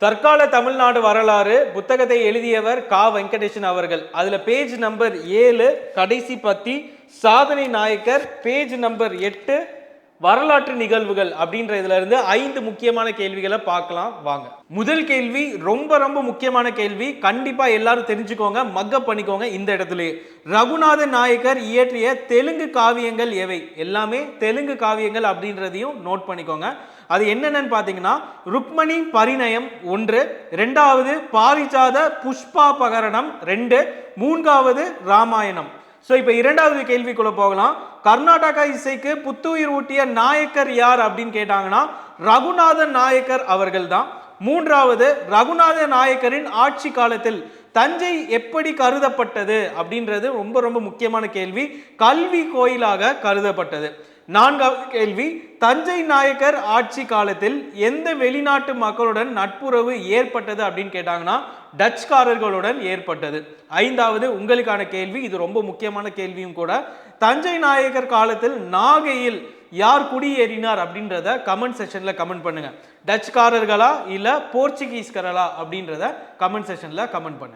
தற்கால தமிழ்நாடு வரலாறு புத்தகத்தை எழுதியவர் கா வெங்கடேசன் அவர்கள். அதுல பேஜ் நம்பர் 7 கடைசி பத்தி சாதனை நாயக்கர், பேஜ் நம்பர் 8 வரலாற்று நிகழ்வுகள் அப்படின்ற இதுல இருந்து 5 முக்கியமான கேள்விகளை பார்க்கலாம் வாங்க. முதல் கேள்வி ரொம்ப ரொம்ப முக்கியமான கேள்வி, கண்டிப்பா எல்லாரும் தெரிஞ்சுக்கோங்க, மக்கப் பண்ணிக்கோங்க. இந்த இடத்துல ரகுநாத நாயக்கர் இயற்றிய தெலுங்கு காவியங்கள் எவை? எல்லாமே தெலுங்கு காவியங்கள் அப்படின்றதையும் நோட் பண்ணிக்கோங்க. அது என்னென்னு பார்த்தீங்கன்னா, ருக்மணி பரிணயம் 1, 2வது பாரிஜாத புஷ்பாபகரணம் 2, 3வது ராமாயணம். ஸோ இப்போ 2வது கேள்விக்குள்ள போகலாம். கர்நாடகா இசைக்கு புத்துயிர் ஊட்டிய நாயக்கர் யார் அப்படின்னு கேட்டாங்கன்னா ரகுநாதன் நாயக்கர் அவர்கள் தான். 3வது ரகுநாத நாயக்கரின் ஆட்சி காலத்தில் தஞ்சை எப்படி கருதப்பட்டது அப்படின்றது ரொம்ப ரொம்ப முக்கியமான கேள்வி. கல்வி கோயிலாக கருதப்பட்டது. 4வது கேள்வி, தஞ்சை நாயக்கர் ஆட்சி காலத்தில் எந்த வெளிநாட்டு மக்களுடன் நட்புறவு ஏற்பட்டது அப்படின்னு கேட்டாங்கன்னா டச்சுக்காரர்களுடன் ஏற்பட்டது. 5வது உங்களுக்கான கேள்வி, இது ரொம்ப முக்கியமான கேள்வியும் கூட, தஞ்சை நாயக்கர் காலத்தில் நாகையில் யார் குடியேறினார் அப்படின்றத கமெண்ட் செக்ஷன்ல கமெண்ட் பண்ணுங்க. டச்சுக்காரர்களா இல்ல போர்ச்சுகீஸ்காரர்களா அப்படின்றத கமெண்ட் செக்ஷன்ல கமெண்ட் பண்ணுங்க.